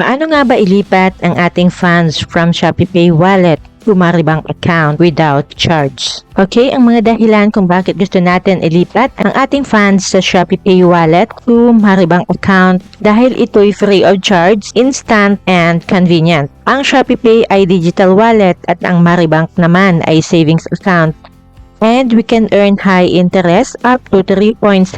Paano nga ba ilipat ang ating funds from ShopeePay wallet to Maribank account without charge? Okay, ang mga dahilan kung bakit gusto natin ilipat ang ating funds sa ShopeePay wallet to Maribank account dahil ito'y free of charge, instant, and convenient. Ang ShopeePay ay digital wallet at ang Maribank naman ay savings account. And we can earn high interest up to 3.75%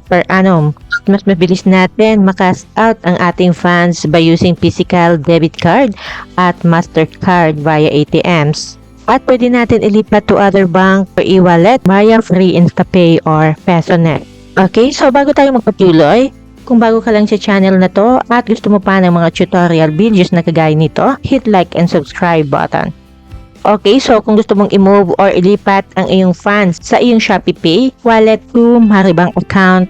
per annum. Mas mabilis natin makas out ang ating funds by using physical debit card at MasterCard via ATMs. At pwede natin ilipat to other bank or e-wallet via free InstaPay or PesoNet. Okay, so bago tayo magpatuloy, kung bago ka lang sa channel na to at gusto mo pa ng mga tutorial videos na kagaya nito, hit like and subscribe button. Okay, so kung gusto mong i-move or ilipat ang iyong funds sa iyong ShopeePay wallet to Maribank account,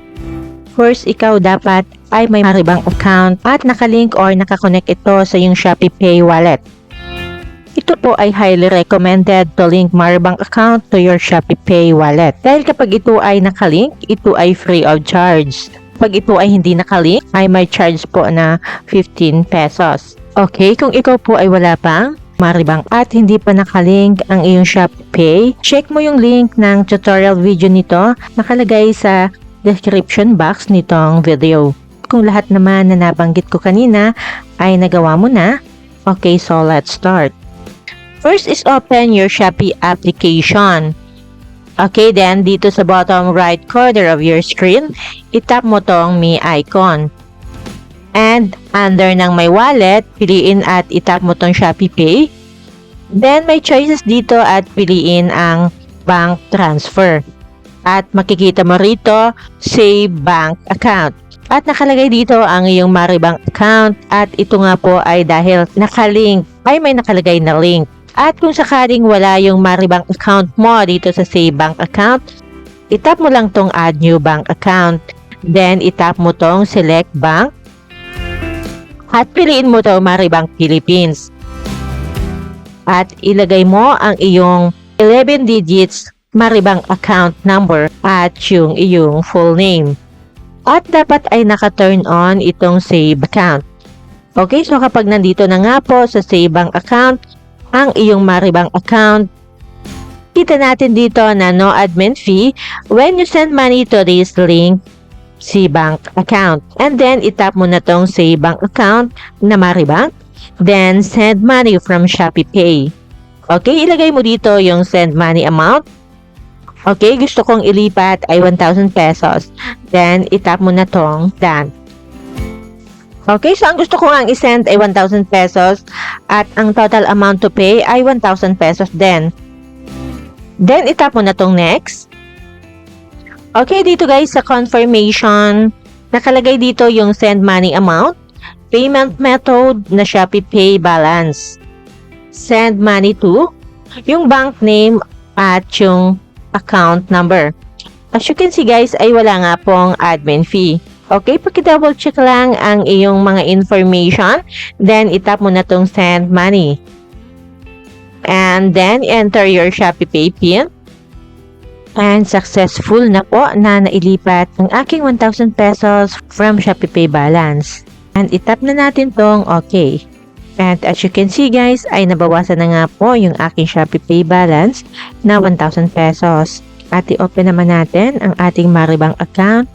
first, ikaw dapat ay may Maribank account at nakalink or nakakonect ito sa iyong ShopeePay wallet. Ito po ay highly recommended to link Maribank account to your ShopeePay wallet. Dahil kapag ito ay nakalink, ito ay free of charge. Pag ito ay hindi nakalink, ay may charge po na 15 pesos. Okay, kung ikaw po ay wala pang Maribank at hindi pa nakalink ang iyong ShopeePay, check mo yung link ng tutorial video nito nakalagay sa description box nitong video. Kung lahat naman na nabanggit ko kanina ay nagawa mo na, okay, so let's start. First is open your Shopee application. Okay, then dito sa bottom right corner of your screen, itap mo tong Me icon. And under ng My Wallet, piliin at itap mo tong ShopeePay. Then may choices dito at piliin ang Bank Transfer. At makikita mo rito, Save Bank Account. At nakalagay dito ang iyong Maribank account at ito nga po ay dahil nakalink, ay may nakalagay na link. At kung sakaling wala yung Maribank account mo dito sa Save Bank Account, itap mo lang tong Add New Bank Account. Then itap mo tong Select Bank. At piliin mo ito Maribank Philippines. At ilagay mo ang iyong 11 digits Maribank account number at yung iyong full name. At dapat ay naka-turn on itong Save Account. Okay, so kapag nandito na nga po sa Save Bank Account, ang iyong Maribank account, kita natin dito na no admin fee when you send money to this link Bank account. And then, itap mo na tong Save Bank account na Maribank. Then, send money from ShopeePay. Okay, ilagay mo dito yung send money amount. Okay, gusto kong ilipat ay 1,000 pesos. Then, itap mo na tong Done. Okay, so ang gusto ko ang isend ay 1,000 pesos at ang total amount to pay ay 1,000 pesos din. Then, itap mo na tong Next. Okay, dito guys sa confirmation, nakalagay dito yung send money amount, payment method na ShopeePay balance, send money to, yung bank name at yung account number. As you can see guys, ay wala nga pong admin fee. Okay, paki-double check lang ang iyong mga information, then itap mo na tong send money. And then enter your ShopeePay PIN. And successful na po na nailipat ang aking 1,000 pesos from ShopeePay balance. And itap na natin tong okay. And as you can see guys, ay nabawasan na nga po yung aking ShopeePay balance na 1,000 pesos. At i-open naman natin ang ating Maribank account.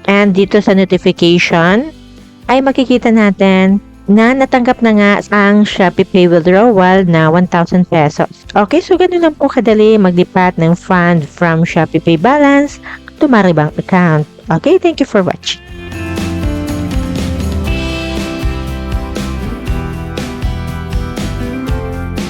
And dito sa notification, ay makikita natin na natanggap na nga ang ShopeePay withdrawal na 1,000 pesos. Okay, so ganun lang po kadali maglipat ng fund from ShopeePay balance to Maribank account. Okay, thank you for watching.